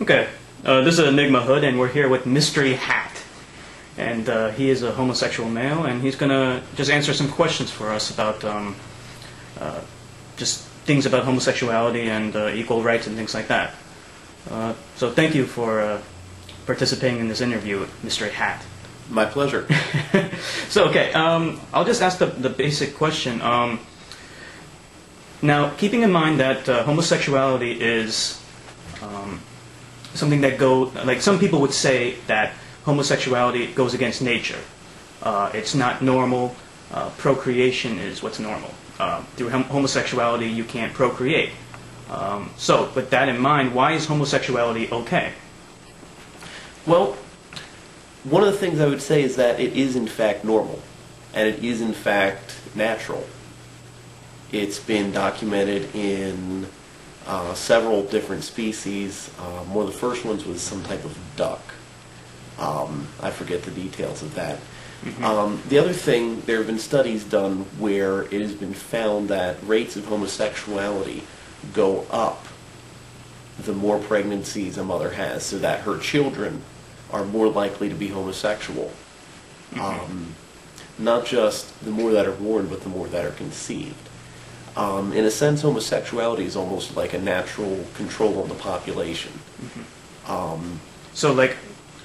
Okay, this is Enigma Hood, and we're here with Mystery Hat. And he is a homosexual male, and he's going to just answer some questions for us about just things about homosexuality and equal rights and things like that. So thank you for participating in this interview with Mystery Hat. My pleasure. So, okay, I'll just ask the basic question. Now, keeping in mind that homosexuality is something that like some people would say that homosexuality goes against nature. It's not normal. Procreation is what's normal. Through homosexuality, you can't procreate. So, with that in mind, why is homosexuality okay? Well, one of the things I would say is that it is in fact normal, and it is in fact natural. It's been documented in several different species. One of the first ones was some type of duck. I forget the details of that. Mm-hmm. The other thing, there have been studies done where it has been found that rates of homosexuality go up the more pregnancies a mother has, so that her children are more likely to be homosexual. Mm-hmm. Not just the more that are born, but the more that are conceived. In a sense, homosexuality is almost like a natural control on the population. Mm-hmm. So, like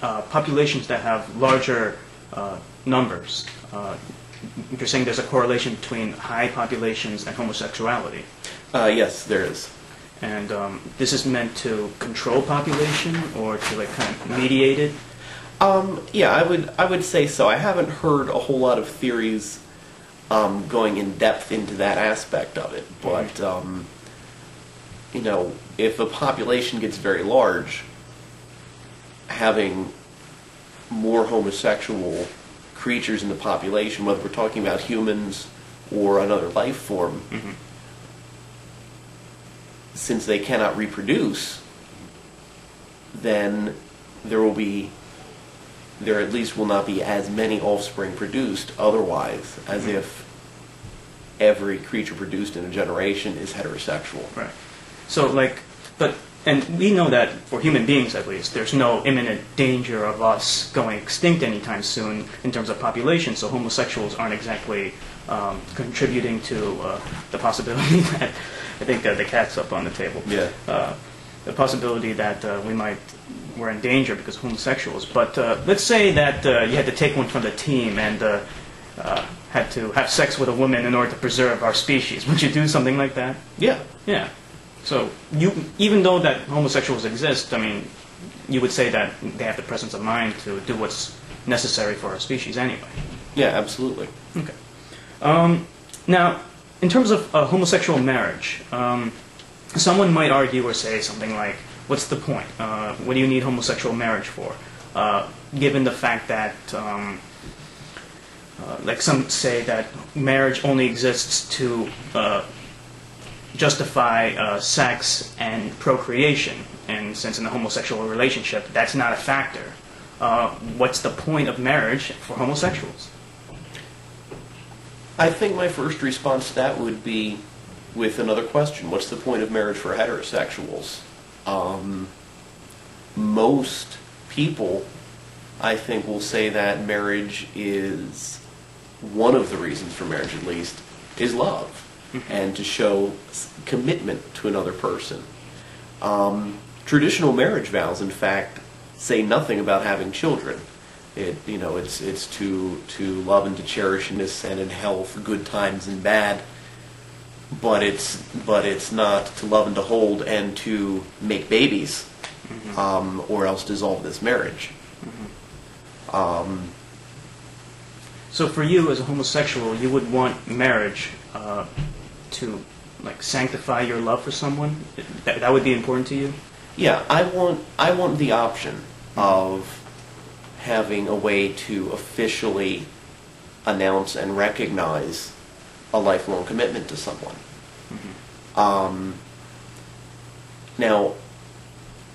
populations that have larger numbers, you're saying there's a correlation between high populations and homosexuality? Yes, there is. And this is meant to control population or to like kind of mediate it? Yeah, I would say so. I haven't heard a whole lot of theories going in depth into that aspect of it, but you know, if a population gets very large, having more homosexual creatures in the population, whether we're talking about humans or another life form, mm-hmm. since they cannot reproduce, then there at least will not be as many offspring produced otherwise, as mm-hmm. if every creature produced in a generation is heterosexual. Right. So, like, and we know that for human beings at least, there's no imminent danger of us going extinct anytime soon in terms of population, so homosexuals aren't exactly contributing to the possibility that, I think the cat's up on the table. Yeah. The possibility that we're in danger because of homosexuals. But let's say that you had to take one from the team and had to have sex with a woman in order to preserve our species. Would you do something like that? Yeah. Yeah. So even though that homosexuals exist, I mean, you would say that they have the presence of mind to do what's necessary for our species anyway. Yeah, absolutely. Okay. Now, in terms of homosexual marriage, someone might argue or say something like, what's the point? What do you need homosexual marriage for? Given the fact that, like some say that marriage only exists to justify sex and procreation, and since in a homosexual relationship that's not a factor, what's the point of marriage for homosexuals? I think my first response to that would be with another question. What's the point of marriage for heterosexuals? Most people, I think, will say that marriage is, one of the reasons for marriage at least, is love, mm-hmm. and to show commitment to another person. Traditional marriage vows, in fact, say nothing about having children. It's to love and to cherish in this and in health, good times and bad. But it's not to love and to hold and to make babies, mm-hmm. Or else dissolve this marriage. Mm-hmm. So for you as a homosexual, you would want marriage to like sanctify your love for someone? That would be important to you? Yeah, I want the option of having a way to officially announce and recognize a lifelong commitment to someone. Mm-hmm. Now,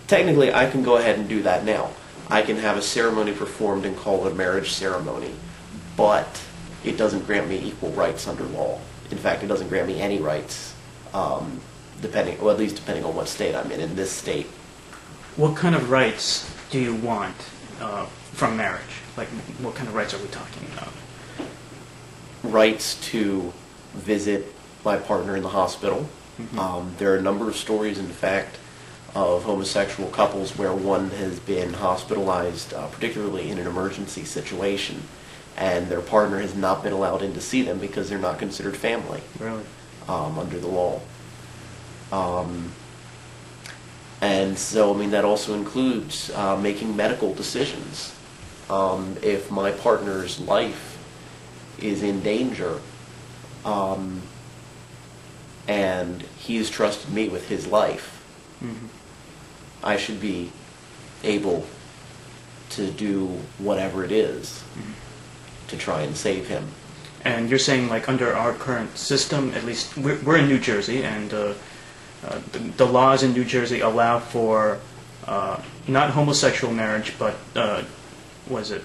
technically, I can go ahead and do that now. I can have a ceremony performed and call it a marriage ceremony, but it doesn't grant me equal rights under law. In fact, it doesn't grant me any rights, at least depending on what state I'm in. In this state, what kind of rights do you want from marriage? Like, what kind of rights are we talking about? Rights to visit my partner in the hospital. There are a number of stories, in fact, of homosexual couples where one has been hospitalized, particularly in an emergency situation, and their partner has not been allowed in to see them because they're not considered family. Really? Under the law. And so, I mean, that also includes making medical decisions. If my partner's life is in danger, and he's trusted me with his life, I should be able to do whatever it is to try and save him. And you're saying, like, under our current system, at least we're in New Jersey, and the laws in New Jersey allow for not homosexual marriage, but was it